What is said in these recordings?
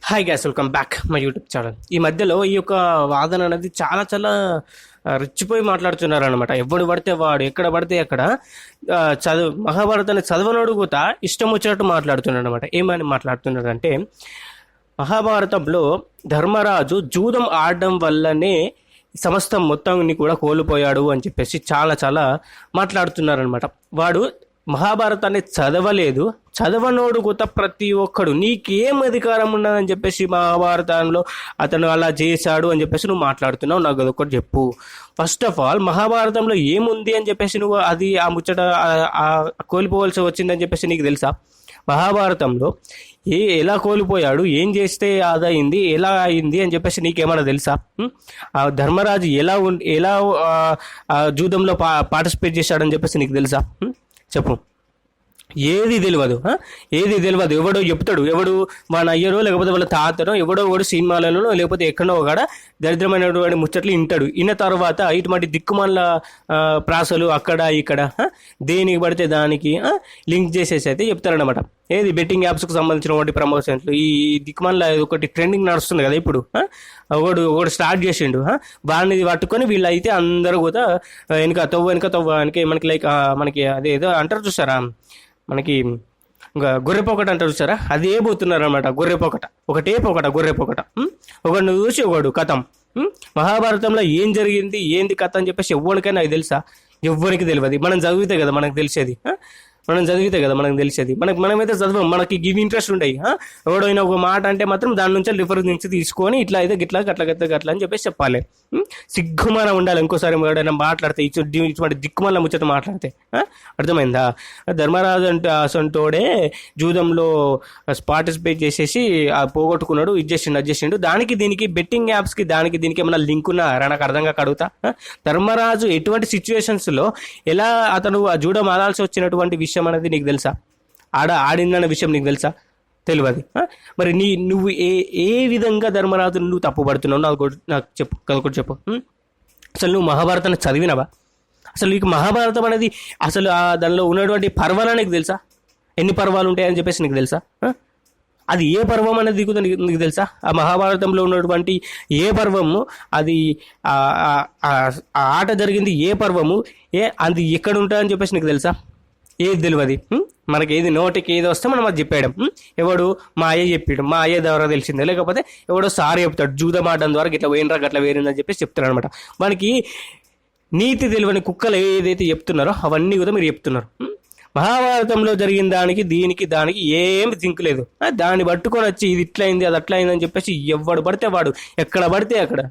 Hi gas, welcome back my YouTube channel. ఈ మధ్యలో ఈ యొక్క వాదన అనేది చాలా చాలా రెచ్చిపోయి మాట్లాడుతున్నారు అనమాట. ఎవడు పడితే వాడు, ఎక్కడ పడితే అక్కడ మహాభారతాన్ని చదవనోడు కూడా ఇష్టం వచ్చినట్టు మాట్లాడుతున్నాడు అనమాట. ఏమని మాట్లాడుతున్నాడు అంటే, మహాభారతంలో ధర్మరాజు జూదం ఆడడం వల్లనే సమస్తం మొత్తాన్ని కూడా కోల్పోయాడు అని చెప్పేసి చాలా చాలా మాట్లాడుతున్నారనమాట. వాడు మహాభారతాన్ని చదవలేదు, చదవనోడు కొత్త ప్రతి ఒక్కడు నీకేం అధికారం ఉన్నదని చెప్పేసి మహాభారతంలో అతను అలా చేశాడు అని చెప్పేసి నువ్వు మాట్లాడుతున్నావు. నాకు అదొకటి చెప్పు. ఫస్ట్ ఆఫ్ ఆల్ మహాభారతంలో ఏముంది అని చెప్పేసి నువ్వు అది ఆ ముచ్చట కోల్పోవలసి వచ్చిందని చెప్పేసి నీకు తెలుసా? మహాభారతంలో ఎలా కోల్పోయాడు, ఏం చేస్తే అదయింది, ఎలా అయింది అని చెప్పేసి నీకేమైనా తెలుసా? ఆ ధర్మరాజు ఎలా జూదంలో పార్టిసిపేట్ చేశాడని చెప్పేసి నీకు తెలుసా? చెప్పు. ఏది తెలియదు, ఎవడో చెప్తాడు, ఎవడు మన అయ్యరో లేకపోతే వాళ్ళ తాతనో ఎవడో ఒకడు సినిమాలలో లేకపోతే ఎక్కడో ఒకడ దరిద్రమైనటువంటి ముచ్చట్లు వింటాడు. విన్న తర్వాత ఇటువంటి దిక్కుమాల ప్రాసలు అక్కడ ఇక్కడ దేనికి పడితే దానికి లింక్ చేసేసి అయితే చెప్తారనమాట. ఏది బెట్టింగ్ యాప్స్కి సంబంధించినటువంటి ప్రమోషన్లు, ఈ దిక్కుమాల ఒకటి ట్రెండింగ్ నడుస్తుంది కదా ఇప్పుడు. ఒకడు స్టార్ట్ చేసిండు, వాడిని పట్టుకొని వీళ్ళు అయితే అందరూ కూడా వెనక తవ్వ మనకి లైక్ మనకి అదేదో అంటారు చూసారా, మనకి ఇంకా గొర్రెపోకట అంటారు చూసారా, అదే పోతున్నారు అనమాట. గొర్రెపోకట ఒకడిని చూసి ఒకడు కథం. మహాభారతంలో ఏం జరిగింది, ఏంది కథ అని చెప్పేసి ఎవరికైనా నాకు తెలుసా? ఎవ్వరికి తెలియదు. మనం చదివితే కదా మనకు తెలిసేది. మనమైతే చదవం, మనకి ఇవి ఇంట్రెస్ట్ ఉండయి. ఎవడైనా ఒక మాట అంటే మాత్రం దాని నుంచి రిఫరెన్స్ నుంచి తీసుకొని ఇట్లా అయితే గిట్లా గట్ల అని చెప్పేసి చెప్పాలి. సిగ్గుమాన ఉండాలి. ఇంకోసారి ఎవడైనా మాట్లాడితే ఇటువంటి దిక్కుమాల ముచ్చట మాట్లాడితే అర్థమైందా? ధర్మరాజు అంటే అసంటోడే జూదంలో పార్టిసిపేట్ చేసేసి పోగొట్టుకున్నాడు, అది చేసిండు. దానికి దీనికి బెట్టింగ్ యాప్స్కి దానికి దీనికి ఏమైనా లింక్ ఉన్నారా? నాకు అర్థంగా కడుగుతా. ధర్మరాజు ఎటువంటి సిచ్యువేషన్స్లో ఎలా అతను ఆ జూదం ఆడాల్సి వచ్చినటువంటి విషయం అనేది నీకు తెలుసా? ఆడిందన్న విషయం నీకు తెలుసా? తెలియదు. మరి నువ్వు ఏ విధంగా ధర్మరాజు నువ్వు తప్పుపడుతున్నావు నాకు చెప్పు. అసలు నువ్వు మహాభారతాన్ని చదివినవా? అసలు నీకు మహాభారతం అనేది అసలు దానిలో ఉన్నటువంటి పర్వాలు నీకు తెలుసా? ఎన్ని పర్వాలు ఉంటాయని చెప్పేసి నీకు తెలుసా? అది ఏ పర్వం అనేది నీకు తెలుసా? ఆ మహాభారతంలో ఉన్నటువంటి ఏ పర్వము, అది ఆట జరిగింది ఏ పర్వము, అది ఎక్కడ ఉంటాయని చెప్పేసి నీకు తెలుసా? ఏది తెలియదు. మనకి ఏది నోటికి ఏది వస్తే మనం అది చెప్పేయడం. ఎవడు మా అయ్య చెప్పాడు, మా అయ్య ద్వారా తెలిసిందే, లేకపోతే ఎవడో సారి చెప్తాడు జూదం ఆడడం ద్వారా గిట్లా వేయినరా గట్లా వేరిందని చెప్పేసి చెప్తున్నాడు అనమాట. మనకి నీతి తెలియని కుక్కలు ఏదైతే చెప్తున్నారో అవన్నీ కూడా మీరు చెప్తున్నారు. మహాభారతంలో జరిగిన దానికి దానికి ఏమి జింక్ లేదు. దాన్ని పట్టుకొని వచ్చి ఇది ఇట్లయింది అది అట్లయింది అని చెప్పేసి ఎవడు పడితే వాడు ఎక్కడ పడితే అక్కడ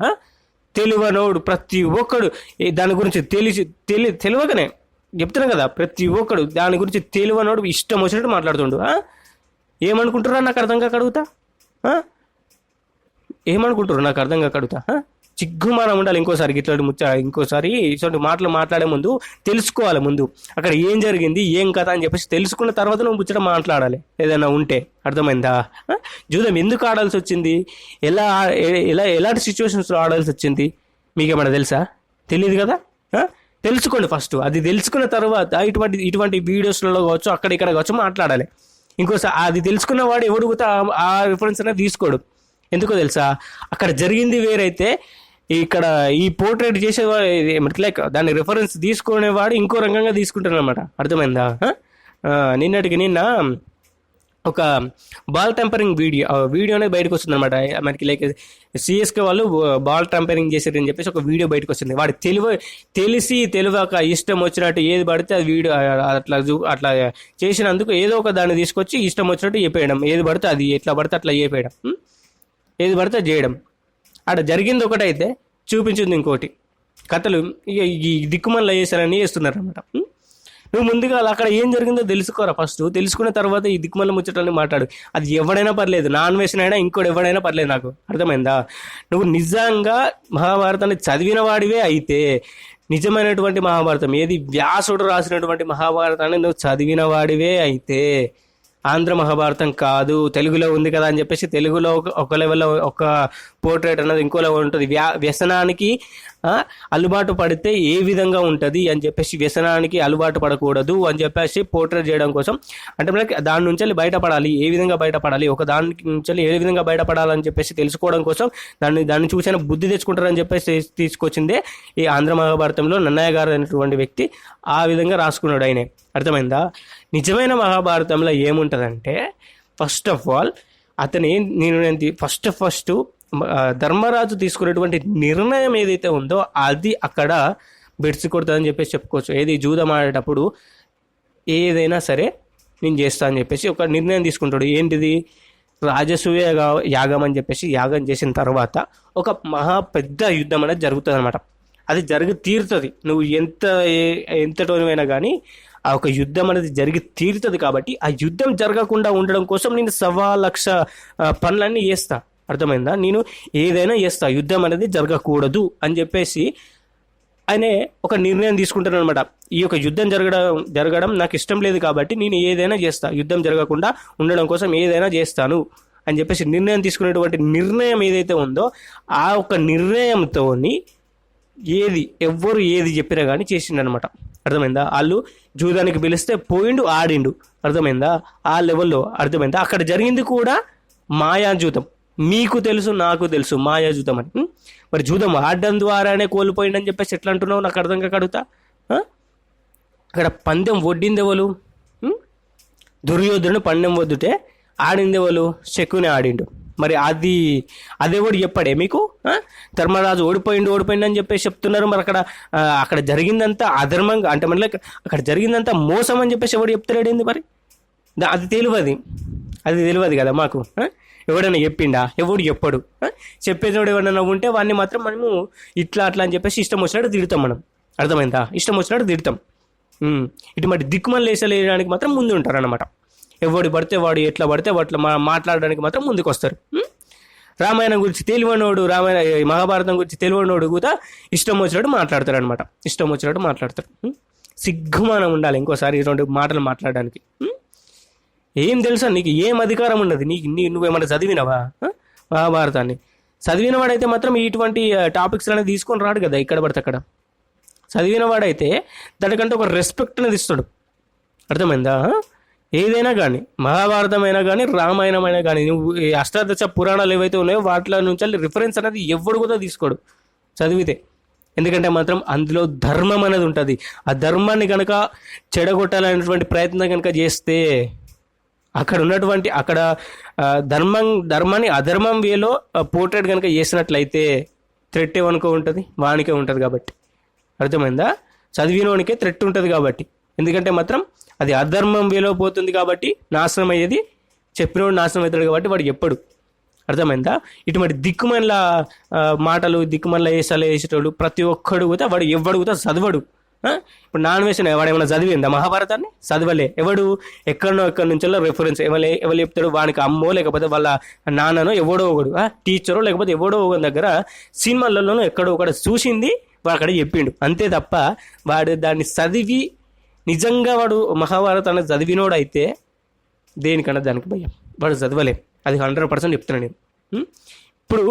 తెలివనోడు ప్రతి ఒక్కడు దాని గురించి తెలియకనే చెప్తున్నాం కదా, ప్రతి ఒక్కడు దాని గురించి తెలివనోడు ఇష్టం వచ్చినట్టు మాట్లాడుతుండు. ఏమనుకుంటారా నాకు అర్థం కాక అడుగుతా? చిగ్గుమానం ఉండాలి. ఇంకోసారి ఇటువంటి మాటలు మాట్లాడే ముందు తెలుసుకోవాలి. ముందు అక్కడ ఏం జరిగింది, ఏం కథ అని చెప్పేసి తెలుసుకున్న తర్వాత నువ్వు ముచ్చట మాట్లాడాలి ఏదైనా ఉంటే. అర్థమైందా? జూదం ఎందుకు ఆడాల్సి వచ్చింది, ఎలాంటి సిచ్యువేషన్స్లో ఆడాల్సి వచ్చింది మీకేమైనా తెలుసా? తెలియదు కదా. తెలుసుకోండి ఫస్ట్. అది తెలుసుకున్న తర్వాత ఇటువంటి వీడియోస్లలో కావచ్చు, అక్కడ ఇక్కడ కావచ్చు మాట్లాడాలి. ఇంకోసారి అది తెలుసుకున్న వాడు ఎవడు కూడా ఆ రిఫరెన్స్ అనేది తీసుకోడు. ఎందుకో తెలుసా? అక్కడ జరిగింది వేరైతే ఇక్కడ ఈ పోర్ట్రేట్ చేసేవాడు లైక్ దాన్ని రిఫరెన్స్ తీసుకునేవాడు ఇంకో రంగంగా తీసుకుంటాడు అనమాట. అర్థమైందా? నిన్న ఒక బాల్ టెంపరింగ్ వీడియో అనేది బయటకు వస్తుంది అనమాట. మనకి లైక్ సిఎస్కే వాళ్ళు బాల్ టెంపరింగ్ చేశారని చెప్పేసి ఒక వీడియో బయటకు వస్తుంది. వాడు తెలియక ఇష్టం వచ్చినట్టు ఏది పడితే అది వీడియో అట్లా చేసినందుకు ఏదో ఒక దాన్ని తీసుకొచ్చి ఇష్టం వచ్చినట్టు చెప్పేయడం, ఏది పడితే అది ఎట్లా పడితే అట్లా చెప్పేయడం, ఏది పడితే చేయడం. అక్కడ జరిగింది ఒకటైతే చూపించింది ఇంకోటి. కథలు ఈ దిక్కుమల్ల చేశారని చేస్తున్నారు అనమాట. నువ్వు ముందుగా అక్కడ ఏం జరిగిందో తెలుసుకోరా ఫస్ట్. తెలుసుకున్న తర్వాత ఈ దిక్కుమల్ల ముచ్చటని మాట్లాడు. అది ఎవడైనా పర్లేదు, నాన్ వేసిన అయినా ఇంకోటి ఎవడైనా పర్లేదు. నాకు అర్థమైందా? నువ్వు నిజంగా మహాభారతాన్ని చదివిన వాడివే అయితే, నిజమైనటువంటి మహాభారతం ఏది వ్యాసుడు రాసినటువంటి మహాభారతాన్ని నువ్వు చదివిన వాడివే అయితే ఆంధ్ర మహాభారతం కాదు, తెలుగులో ఉంది కదా అని చెప్పేసి తెలుగులో ఒక లెవెల్లో ఒక పోర్ట్రేట్ అనేది ఇంకో లెవెల్ ఉంటుంది. వ్యసనానికి అలవాటు పడితే ఏ విధంగా ఉంటుంది అని చెప్పేసి, వ్యసనానికి అలవాటు పడకూడదు అని చెప్పేసి పోర్ట్రేట్ చేయడం కోసం, అంటే మనకి దాని నుంచి బయటపడాలి, ఏ విధంగా బయటపడాలి, ఒక దాని నుంచి ఏ విధంగా బయటపడాలని చెప్పేసి తెలుసుకోవడం కోసం దాన్ని చూసిన బుద్ధి తెచ్చుకుంటారని చెప్పేసి తీసుకొచ్చిందే ఈ ఆంధ్ర మహాభారతంలో నన్నయ్య గారు అనేటువంటి వ్యక్తి ఆ విధంగా రాసుకున్నాడు. ఆయనే అర్థమైందా? నిజమైన మహాభారతంలో ఏముంటుందంటే, ఫస్ట్ ఆఫ్ ఆల్ నేను ఫస్ట్ ధర్మరాజు తీసుకునేటువంటి నిర్ణయం ఏదైతే ఉందో అది అక్కడ బెడ్స్ కొడుతుందని చెప్పేసి చెప్పుకోవచ్చు. ఏది జూదం ఆడేటప్పుడు ఏదైనా సరే నేను చేస్తా అని చెప్పేసి ఒక నిర్ణయం తీసుకుంటాడు. ఏంటిది? రాజసూయ యాగం అని చెప్పేసి యాగం చేసిన తర్వాత ఒక మహా పెద్ద యుద్ధం అనేది జరుగుతుంది అనమాట. అది జరిగి తీరుతుంది. నువ్వు ఎంతటోనైనా కానీ ఆ ఒక యుద్ధం అనేది జరిగి తీరుతుంది. కాబట్టి ఆ యుద్ధం జరగకుండా ఉండడం కోసం నేను 1,00,000 పనులన్నీ చేస్తా. అర్థమైందా? నేను ఏదైనా చేస్తా, యుద్ధం అనేది జరగకూడదు అని చెప్పేసి ఆయన ఒక నిర్ణయం తీసుకుంటాను అనమాట. ఈ యొక్క యుద్ధం జరగడం నాకు ఇష్టం లేదు కాబట్టి నేను ఏదైనా చేస్తా, యుద్ధం జరగకుండా ఉండడం కోసం ఏదైనా చేస్తాను అని చెప్పేసి నిర్ణయం తీసుకునేటువంటి నిర్ణయం ఏదైతే ఉందో ఆ ఒక నిర్ణయంతో ఎవ్వరు ఏది చెప్పినా కానీ చేసిండనమాట. అర్థమైందా? వాళ్ళు జూదానికి పిలిస్తే పోయిండు, ఆడిండు. అర్థమైందా? ఆ లెవెల్లో. అర్థమైందా? అక్కడ జరిగింది కూడా మాయాజూతం. మీకు తెలుసు, నాకు తెలుసు మాయాజూతం అని. మరి జూదం ఆడడం ద్వారానే కోల్పోయిండని చెప్పేసి ఎట్లా అంటున్నావు? నాకు అర్థం కాక అడుగుతా. అక్కడ పందెం వడ్డింది ఎవరు? దుర్యోధనుడు పందెం వద్దుటే ఆడింది ఎవరు? శకుని ఆడిండు. మరి అదేవాడు చెప్పాడే మీకు? ధర్మరాజు ఓడిపోయిండు అని చెప్పేసి చెప్తున్నారు. మరి అక్కడ జరిగిందంతా అధర్మంగా, అంటే మళ్ళీ అక్కడ జరిగిందంతా మోసం అని చెప్పేసి ఎవడు చెప్తాడేంది? మరి అది తెలియదు కదా మాకు. ఎవడైనా చెప్పిండా? ఎవడు చెప్పడు. చెప్పేటోడు ఎవడన్నా ఉంటే వాడిని మాత్రం మనము ఇట్లా అట్లా అని చెప్పేసి ఇష్టం వచ్చినట్టు తిడతాం మనం. అర్థమైందా? ఇష్టం వచ్చినట్టు తిడతాం. ఇటువంటి దిక్కుమని లేసలేయడానికి మాత్రం ముందు ఉంటారు అన్నమాట. ఎవడు పడితే వాడు ఎట్లా పడితే వాటిలో మాట్లాడడానికి మాత్రం ముందుకు వస్తారు. రామాయణం గురించి తెలివనోడు, మహాభారతం గురించి తెలివనోడు కూడా ఇష్టం వచ్చినట్టు మాట్లాడతారు అనమాట. ఇష్టం వచ్చినట్టు మాట్లాడతారు. సిగ్గుమానం ఉండాలి ఇంకోసారి ఇటువంటి మాటలు మాట్లాడడానికి. ఏం తెలుసా నీకు? ఏం అధికారం ఉండదు నీకు. నువ్వేమన్నా చదివినవా మహాభారతాన్ని? చదివిన వాడైతే మాత్రం ఇటువంటి టాపిక్స్ అనేది తీసుకొని రాడు కదా ఇక్కడ పడితే అక్కడ. చదివిన వాడైతే దానికంటే ఒక రెస్పెక్ట్ అనేది ఇస్తాడు. అర్థమైందా? ఏదైనా కానీ, మహాభారతం అయినా కానీ, రామాయణం అయినా కానీ, నువ్వు అష్టాదశ పురాణాలు ఏవైతే ఉన్నాయో వాటిలో నుంచి రిఫరెన్స్ అనేది ఎవడు కూడా తీసుకోడు చదివితే. ఎందుకంటే మాత్రం అందులో ధర్మం అనేది ఉంటుంది. ఆ ధర్మాన్ని కనుక చెడగొట్టాలనేటువంటి ప్రయత్నం కనుక చేస్తే అక్కడ ధర్మాన్ని అధర్మం వేలో పోర్ట్రేట్ కనుక చేసినట్లయితే థ్రెట్ ఏమనుకో ఉంటుంది? వానికే ఉంటుంది కాబట్టి. అర్థమైందా? చదివినోనికే థ్రెట్ ఉంటుంది కాబట్టి. ఎందుకంటే మాత్రం అది అధర్మం వేలో పోతుంది కాబట్టి నాశనం అయ్యేది చెప్పినోడు నాశనం అవుతాడు కాబట్టి వాడు ఎప్పుడు. అర్థమైందా? ఇటువంటి దిక్కుమల్ల మాటలు, దిక్కుమల్ల వేసేటోడు ప్రతి ఒక్కడు కూడా వాడు ఎవడు కూడా చదవడు. ఇప్పుడు నాన్ వేసిన వాడు ఏమైనా చదివిందా మహాభారతాన్ని? చదవలే. ఎక్కడి నుంచో రెఫరెన్స్ ఎవరు చెప్తాడు? వానికి అమ్మో లేకపోతే వాళ్ళ నాన్ననో ఎవడో ఒకడు, టీచరో లేకపోతే ఎవడో ఒక దగ్గర సినిమాలలోనో ఎక్కడో ఒకటి చూసింది వాడు అక్కడ చెప్పిండు. అంతే తప్ప వాడు దాన్ని చదివి నిజంగా వాడు మహాభారతాన్ని చదివినోడు అయితే దేనికన్నా దానికి భయం. వాడు చదవలే. అది 100% చెప్తున్నాను నేను. ఇప్పుడు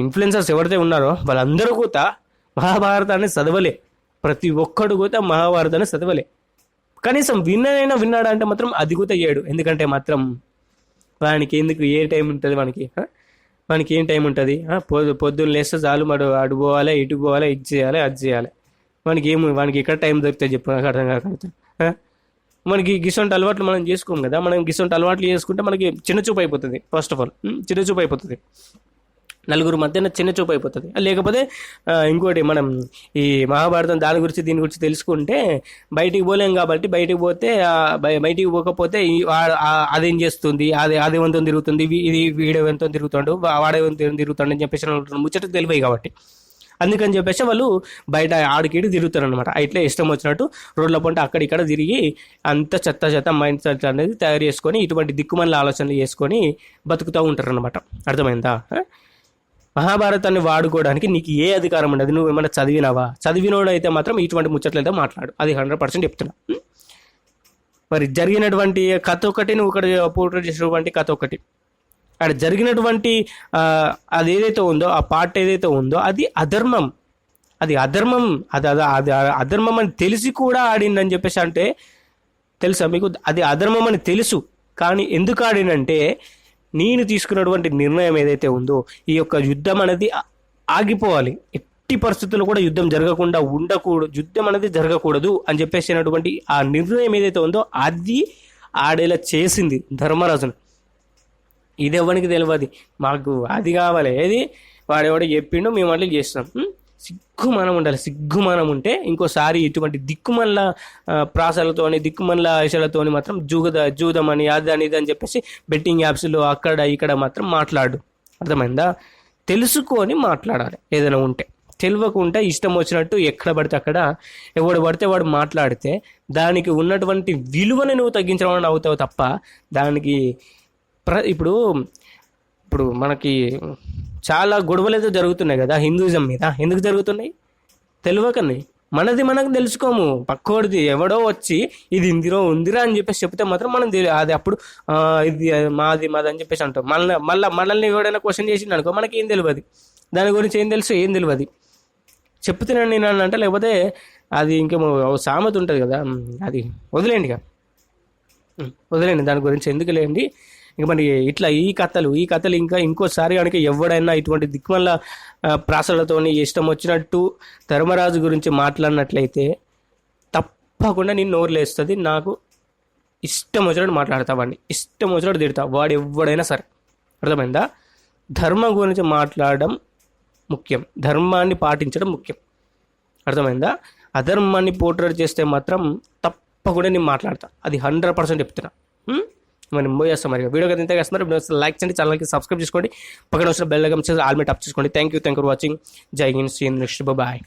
ఇన్ఫ్లుయెన్సర్స్ ఎవరైతే ఉన్నారో వాళ్ళందరూ కూడా మహాభారతాన్ని చదవలే. ప్రతి ఒక్కడు కూడా మహాభారతాన్ని చదవలే. కనీసం విన్నాడా అంటే మాత్రం అది కూడా చేయడు. ఎందుకంటే మాత్రం వానికి ఎందుకు ఏ టైం ఉంటుంది? వానికి ఏం టైం ఉంటుంది? పొద్దున్న లేస్తే చాలు వాడు అటు పోవాలి, ఇటు పోవాలి, ఇది చేయాలి, అది చేయాలి. వానికి ఎక్కడ టైం దొరికితే చెప్పు, నాకు అర్థం కాకపోతే. మనకి గిసొంటి అలవాట్లు మనం చేసుకోము కదా. మనం గిసొంటి అలవాట్లు చేసుకుంటే మనకి చిన్న చూపు అయిపోతుంది. ఫస్ట్ ఆఫ్ ఆల్ చిన్న చూపు అయిపోతుంది, నలుగురు మధ్యన చిన్న చూపు అయిపోతుంది. లేకపోతే ఇంకోటి, మనం ఈ మహాభారతం దీని గురించి తెలుసుకుంటే బయటికి పోలేం కాబట్టి, బయటికి పోకపోతే అదేం చేస్తుంది, అదేవంతో తిరుగుతుంది, ఇది వీడేవంతో తిరుగుతాడు, వాడేవంతో తిరుగుతాడు అని చెప్పేసి ముచ్చట తెలివై కాబట్టి అందుకని చెప్పేసి వాళ్ళు బయట ఆడికిడి తిరుగుతారు అనమాట. ఇట్లా ఇష్టం వచ్చినట్టు రోడ్ల పంట అక్కడ ఇక్కడ తిరిగి అంత చెత్త మైండ్ సెట్ అనేది తయారు చేసుకొని ఇటువంటి దిక్కుమల్ల ఆలోచనలు చేసుకొని బతుకుతూ ఉంటారు అనమాట. అర్థమైందా? మహాభారతాన్ని వాడుకోవడానికి నీకు ఏ అధికారం ఉండదు. నువ్వు ఏమైనా చదివినావా? చదివినోడు అయితే మాత్రం ఇటువంటి ముచ్చట్లయితే మాట్లాడు. అది 100% చెప్తున్నా. మరి జరిగినటువంటి కథ ఒకటి, నువ్వు ఇక్కడ పోర్ట్రేట్ చేసినటువంటి కథ ఒకటి. అక్కడ జరిగినటువంటి అది ఏదైతే ఉందో, ఆ పార్ట్ ఏదైతే ఉందో అది అధర్మం. అది అధర్మం, అది అధర్మం అని తెలిసి కూడా ఆడిందని చెప్పేసి అంటే తెలుసా మీకు? అది అధర్మం అని తెలుసు, కానీ ఎందుకు ఆడినంటే నేను తీసుకున్నటువంటి నిర్ణయం ఏదైతే ఉందో, ఈ యొక్క యుద్ధం అనేది ఆగిపోవాలి, ఎట్టి పరిస్థితుల్లో కూడా యుద్ధం జరగకుండా ఉండకూడదు, యుద్ధం అనేది జరగకూడదు అని చెప్పేసినటువంటి ఆ నిర్ణయం ఏదైతే ఉందో అది ఆడేలా చేసింది ధర్మరాజును. ఇది ఎవరికి తెలియదు, మాకు అది కావాలి, ఏది వాడెవడో చెప్పిండో మేము అట్లా చేస్తున్నాం. సిగ్గుమానం ఉండాలి. సిగ్గుమానం ఉంటే ఇంకోసారి ఇటువంటి దిక్కుమల్ల ప్రాసలతోని, దిక్కుమల్ల ఐషలతోని మాత్రం జూదం అని అది అని ఇది అని చెప్పేసి బెట్టింగ్ యాప్స్లో అక్కడ ఇక్కడ మాత్రం మాట్లాడు. అర్థమైందా? తెలుసుకొని మాట్లాడాలి. ఏదైనా ఉంటే తెలియకుండా ఇష్టం వచ్చినట్టు ఎక్కడ పడితే అక్కడ ఎవడు పడితే వాడు మాట్లాడితే దానికి ఉన్నటువంటి విలువని నువ్వు తగ్గించడం అవుతావు తప్ప దానికి ఇప్పుడు మనకి చాలా గొడవలు అయితే జరుగుతున్నాయి కదా హిందూయిజం మీద. ఎందుకు జరుగుతున్నాయి? తెలియకనే. మనది మనకు తెలుసుకోము, పక్కోడిది ఎవడో వచ్చి ఇది ఉందిరా అని చెప్పేసి చెప్తే మాత్రం మనం అది అప్పుడు ఇది మాది అని చెప్పేసి అంటాం. మనల్ని ఎవడైనా క్వశ్చన్ చేసింది అనుకో, మనకి ఏం తెలియదు, దాని గురించి ఏం తెలుసు, ఏం తెలియదు. చెప్తున్నాను నేను అంటే, లేకపోతే అది ఇంకేమో సామెత ఉంటుంది కదా, అది వదిలేండి దాని గురించి ఎందుకు లేండి. ఇంక మరి ఇట్లా ఈ కథలు ఇంకా ఇంకోసారి కనుక ఎవడైనా ఇటువంటి దిక్కుమల్ల ప్రాసలతోని ఇష్టం వచ్చినట్టు ధర్మరాజు గురించి మాట్లాడినట్లయితే తప్పకుండా నేను నోరు లేస్తుంది. నాకు ఇష్టం వచ్చినట్టు మాట్లాడతావాడిని, ఇష్టం వచ్చినట్టు తిడతా, వాడు ఎవడైనా సరే. అర్థమైందా? ధర్మం గురించి మాట్లాడడం ముఖ్యం, ధర్మాన్ని పాటించడం ముఖ్యం. అర్థమైందా? అధర్మాన్ని పోర్ట్రేట్ చేస్తే మాత్రం తప్పకుండా నేను మాట్లాడతా, అది 100% చెప్తున్నా. మనం పోయేస్తాం. మరి వీడియో కదా ఇంతగా వేస్తున్నారు, లైక్ చేయండి, ఛానల్కి సబ్స్క్రైబ్ చేసుకోండి, పక్కన వచ్చిన బెల్ ఐకాన్ ఆల్ మీద టచ్ చేసుకోండి. Thank you for watching. Jai Hind, see you next, bye.